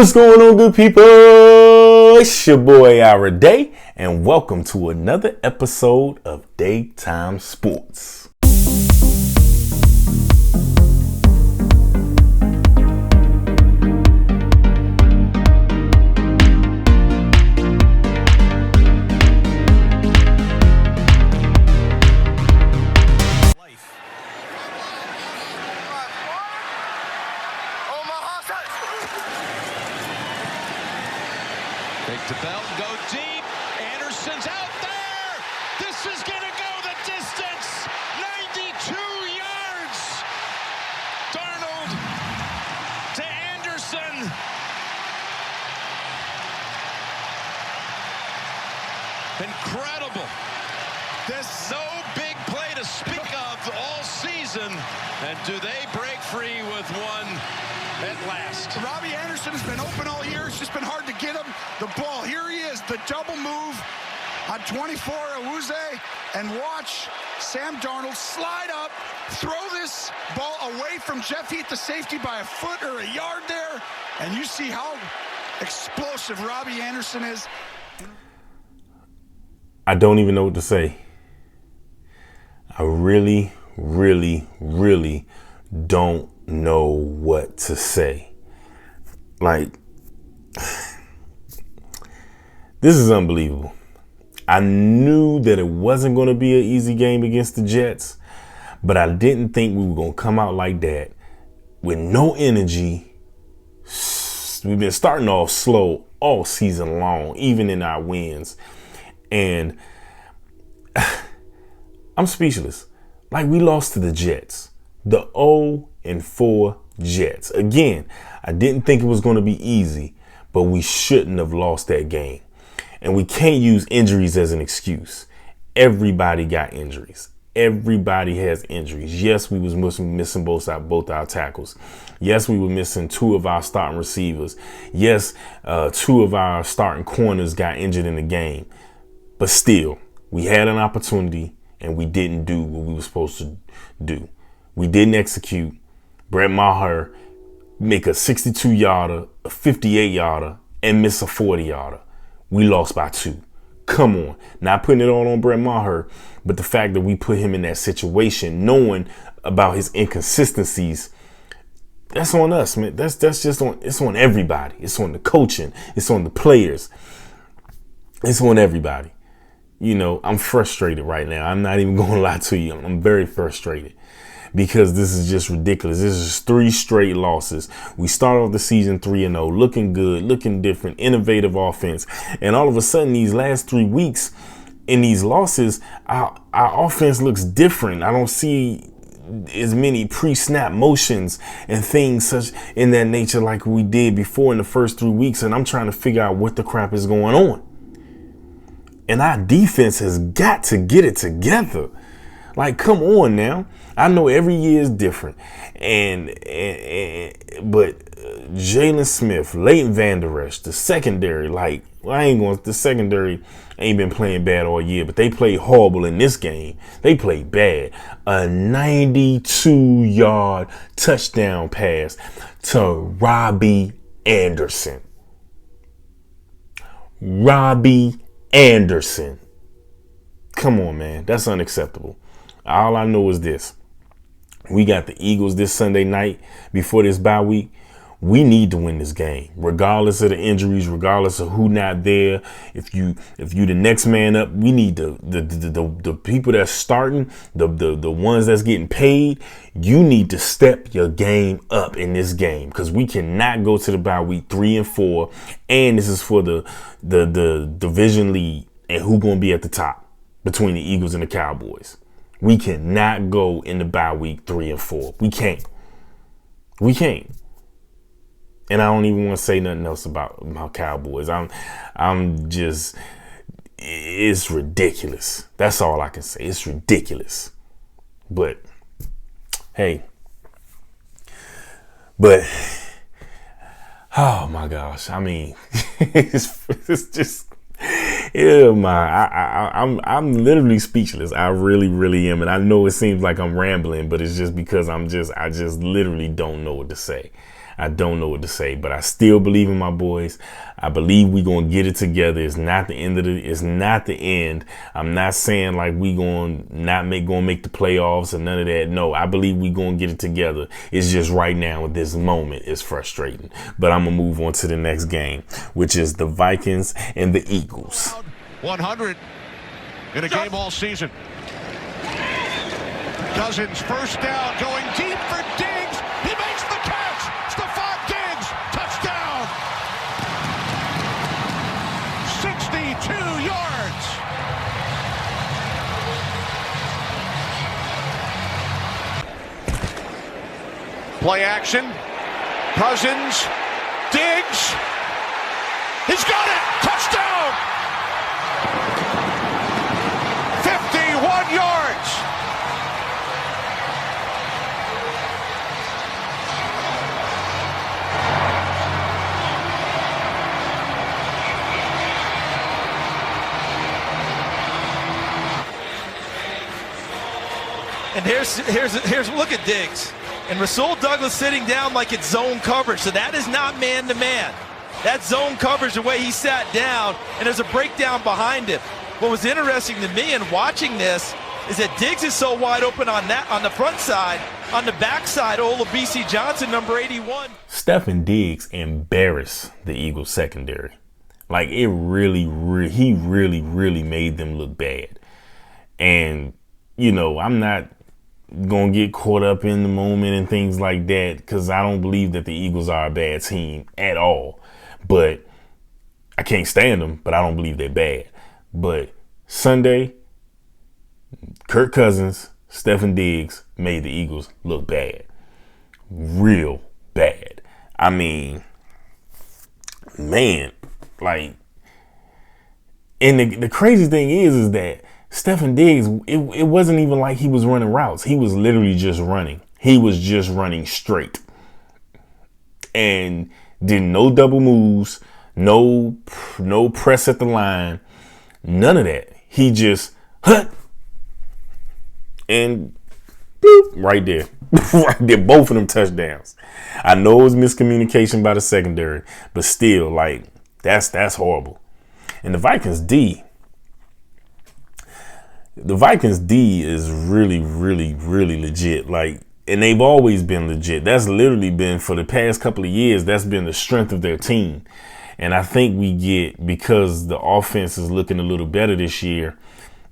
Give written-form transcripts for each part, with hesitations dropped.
What's going on, good people? It's your boy Ira Day, and welcome to another episode of Daytime Sports. Take the belt and go deep. Anderson's out there. This is going to go the distance. 92 yards. Darnold to Anderson. Incredible. There's no big play to speak of all season. And do they break free with one at last? Robbie Anderson has been open all year. It's just been hard to get him the ball. Here he is, the double move on 24 Awuzie, and watch Sam Darnold slide up, throw this ball away from Jeff Heath, the safety, by a foot or a yard there, and you see how explosive Robbie Anderson is. I don't even know what to say. I really don't know what to say. Like, this is unbelievable. I knew that it wasn't going to be an easy game against the Jets, but I didn't think we were going to come out like that with no energy. We've been starting off slow all season long, even in our wins. And I'm speechless. Like, we lost to the Jets, the 0-4 Jets. Again, I didn't think it was going to be easy, but we shouldn't have lost that game. And we can't use injuries as an excuse. Everybody got injuries. Everybody has injuries. Yes, we was missing both our tackles. Yes, we were missing two of our starting receivers. Yes, two of our starting corners got injured in the game. But still, we had an opportunity and we didn't do what we were supposed to do. We didn't execute. Brett Maher make a 62-yarder, a 58-yarder, and miss a 40-yarder. We lost by 2. Come on. Not putting it all on Brett Maher, but the fact that we put him in that situation, knowing about his inconsistencies, that's on us, man. That's just on, it's on everybody. It's on the coaching. It's on the players. It's on everybody. You know, I'm frustrated right now. I'm not even going to lie to you. I'm very frustrated because this is just ridiculous. This is 3 straight losses. We start off the season 3-0, looking good, looking different, innovative offense. And all of a sudden, these last 3 weeks in these losses, our offense looks different. I don't see as many pre-snap motions and things such in that nature like we did before in the first 3 weeks. And I'm trying to figure out what the crap is going on. And our defense has got to get it together. Like, come on now. I know every year is different. But Jalen Smith, Leighton Vander Esch, the secondary, the secondary ain't been playing bad all year, but they played horrible in this game. They played bad. A 92-yard touchdown pass to Robbie Anderson. Robbie Anderson. Come on, man. That's unacceptable. All I know is this. We got the Eagles this Sunday night before this bye week. We need to win this game, regardless of the injuries, regardless of who not there. If you the next man up, we need the people that's starting, the ones that's getting paid. You need to step your game up in this game because we cannot go to the bye week 3-4, and this is for the division lead and who gonna be at the top between the Eagles and the Cowboys. We cannot go in the bye week 3-4. We can't. We can't. And I don't even want to say nothing else about Cowboys. I'm just, it's ridiculous. That's all I can say. It's ridiculous. But hey, oh my gosh. I mean, it's just, yeah, I'm literally speechless. I really am. And I know it seems like I'm rambling, but it's just because I just literally don't know what to say. I don't know what to say, but I still believe in my boys. I believe we gonna get it together. It's not the end. I'm not saying like we gonna make the playoffs or none of that. No, I believe we gonna get it together. It's just right now at this moment is frustrating. But I'm gonna move on to the next game, which is the Vikings and the Eagles. 100 in a game all season. Cousins first down, going deep for Diggs. He makes the catch. Stephon Diggs, touchdown. 62 yards. Play action. Cousins, Diggs. He's got it. Touchdown. 51 yards. And here's look at Diggs. And Rasul Douglas sitting down like it's zone coverage. So that is not man-to-man. That's zone coverage the way he sat down, and there's a breakdown behind him. What was interesting to me in watching this is that Diggs is so wide open on the front side. On the back side, BC Johnson, number 81. Stephon Diggs embarrassed the Eagles secondary. Like he really made them look bad. And, I'm not going to get caught up in the moment and things like that because I don't believe that the Eagles are a bad team at all. But I can't stand them, but I don't believe they're bad. But Sunday, Kirk Cousins, Stephon Diggs made the Eagles look bad. Real bad. I mean, man, like, and the crazy thing is that Stephon Diggs, it wasn't even like he was running routes. He was literally just running. He was just running straight. And did no double moves, no press at the line, none of that. He just, and boop, right there. Right there, both of them touchdowns. I know it was miscommunication by the secondary, but still, like, that's horrible. And the Vikings D is really legit. Like, and they've always been legit. That's literally been, for the past couple of years, that's been the strength of their team. And I think because the offense is looking a little better this year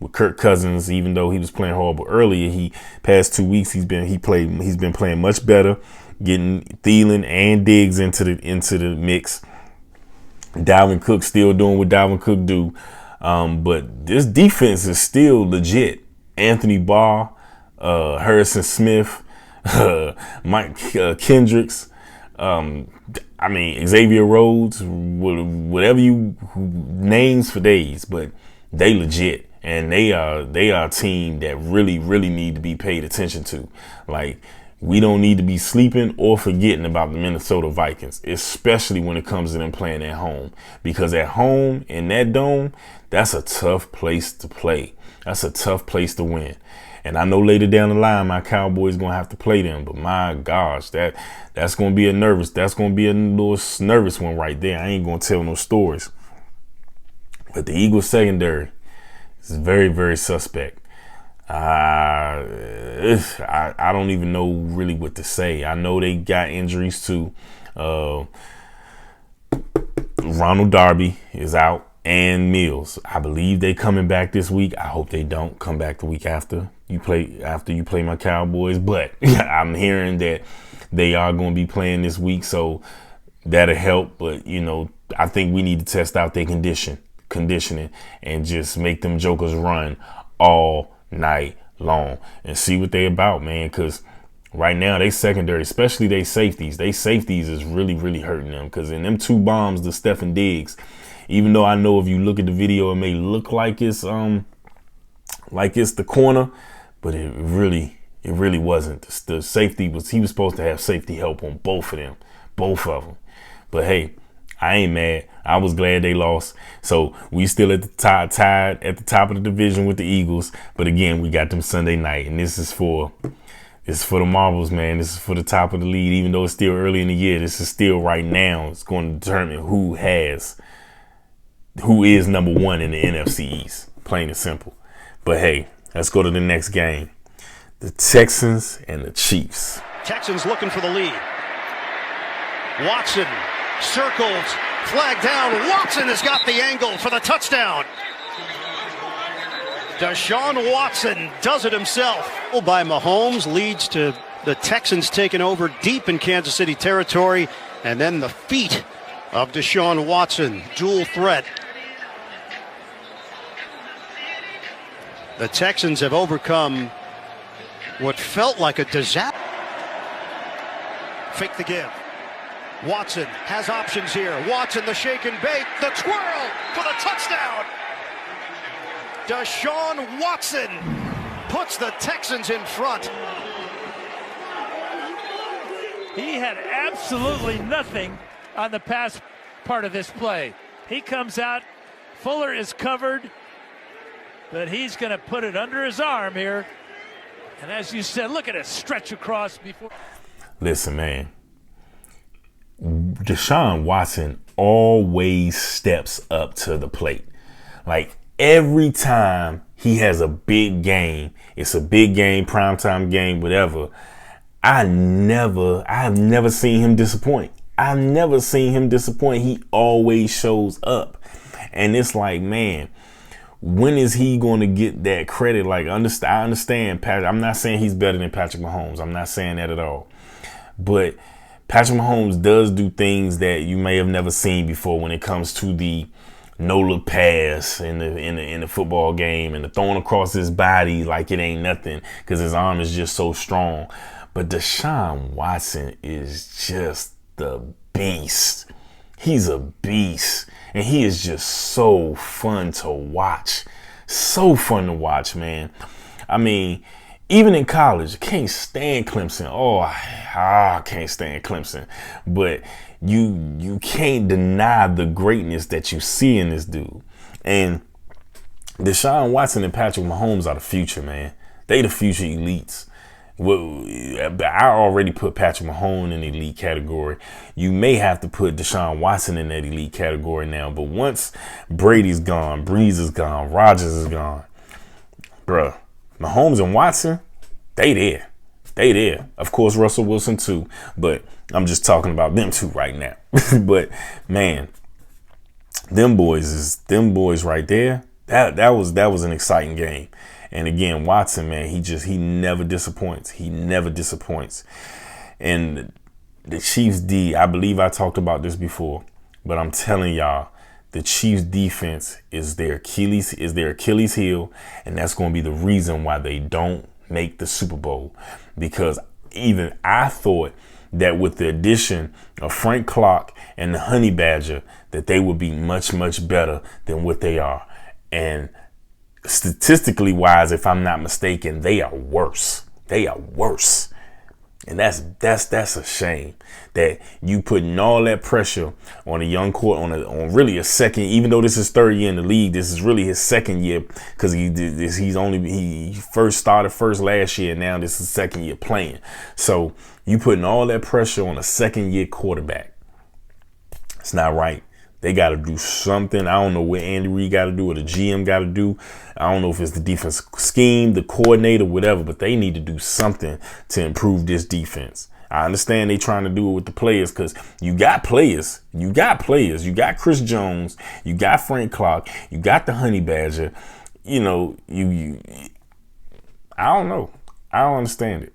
with Kirk Cousins, even though he was playing horrible earlier, past 2 weeks he's been playing much better, getting Thielen and Diggs into the mix. Dalvin Cook still doing what Dalvin Cook do. But this defense is still legit. Anthony Barr, Harrison Smith, Mike Kendricks, Xavier Rhodes, whatever you names for days, but they legit. And they are a team that really need to be paid attention to. Like, we don't need to be sleeping or forgetting about the Minnesota Vikings, especially when it comes to them playing at home. Because at home, in that dome, that's a tough place to play. That's a tough place to win. And I know later down the line, my Cowboys going to have to play them. But my gosh, that's going to be a little nervous one right there. I ain't going to tell no stories. But the Eagles secondary is very suspect. I don't even know really what to say. I know they got injuries too. Ronald Darby is out, and Mills. I believe they coming back this week. I hope they don't come back the week after you play my Cowboys. But I'm hearing that they are going to be playing this week, so that'll help. But I think we need to test out their conditioning and just make them jokers run all night long and see what they about, man. Because right now they secondary, especially they safeties is really hurting them. Because in them two bombs to Stephon Diggs, even though I know if you look at the video it may look like it's the corner, but it really wasn't. The safety he was supposed to have safety help on both of them. But hey, I ain't mad. I was glad they lost. So we still at the tied at the top of the division with the Eagles. But again, we got them Sunday night, and this is for It's for the marbles, man. This is for the top of the league. Even though it's still early in the year, this is still right now. It's going to determine who is number one in the NFC East. Plain and simple. But hey, let's go to the next game. The Texans and the Chiefs. Texans looking for the lead. Watson circles, flag down. Watson has got the angle for the touchdown. Deshaun Watson does it himself. By Mahomes leads to the Texans taking over deep in Kansas City territory. And then the feet of Deshaun Watson, dual threat. The Texans have overcome what felt like a disaster. Fake the give. Watson has options here. Watson, the shake and bake, the twirl for the touchdown. Deshaun Watson puts the Texans in front. He had absolutely nothing on the pass part of this play. He comes out, Fuller is covered, but he's going to put it under his arm here. And as you said, look at it stretch across before. Listen, man. Deshaun Watson always steps up to the plate. Like every time he has a big game, it's a big game, primetime game, whatever. I've never seen him disappoint. I've never seen him disappoint. He always shows up. And it's like, man, when is he going to get that credit? Like, I understand, Patrick. I'm not saying he's better than Patrick Mahomes. I'm not saying that at all. But Patrick Mahomes does do things that you may have never seen before when it comes to the no-look pass in the football game and the throwing across his body like it ain't nothing because his arm is just so strong. But Deshaun Watson is just the beast. He's a beast. And he is just so fun to watch. So fun to watch, man. I mean, even in college, I can't stand Clemson. Oh, I can't stand Clemson. But you can't deny the greatness that you see in this dude. And Deshaun Watson and Patrick Mahomes are the future, man. They the future elites. Well, I already put Patrick Mahomes in the elite category. You may have to put Deshaun Watson in that elite category now. But once Brady's gone, Breeze is gone, Rodgers is gone, bruh, Mahomes and Watson, they there. They there. Of course, Russell Wilson too. But I'm just talking about them two right now. But man, them boys right there. That was an exciting game. And again, Watson, man, he never disappoints. He never disappoints. And the Chiefs D, I believe I talked about this before, but I'm telling y'all, the Chiefs defense is their Achilles heel, and that's going to be the reason why they don't make the Super Bowl. Because even I thought that with the addition of Frank Clark and the Honey Badger, that they would be much, much better than what they are. And statistically wise, if I'm not mistaken, they are worse. They are worse. And that's a shame that you putting all that pressure on a young court on really a second, even though this is third year in the league, this is really his second year because he first started last year, and now this is second year playing. So you putting all that pressure on a second year quarterback. It's not right. They got to do something. I don't know what Andy Reid got to do or the GM got to do. I don't know if it's the defense scheme, the coordinator, whatever, but they need to do something to improve this defense. I understand they trying to do it with the players because you got players. You got players. You got Chris Jones. You got Frank Clark. You got the Honey Badger. You know, I don't know. I don't understand it.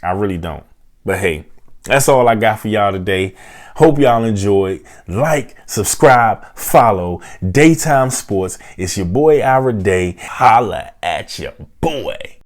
I really don't. But hey, that's all I got for y'all today. Hope y'all enjoyed. Like, subscribe, follow Daytime Sports. It's your boy Ira Day. Holla at your boy.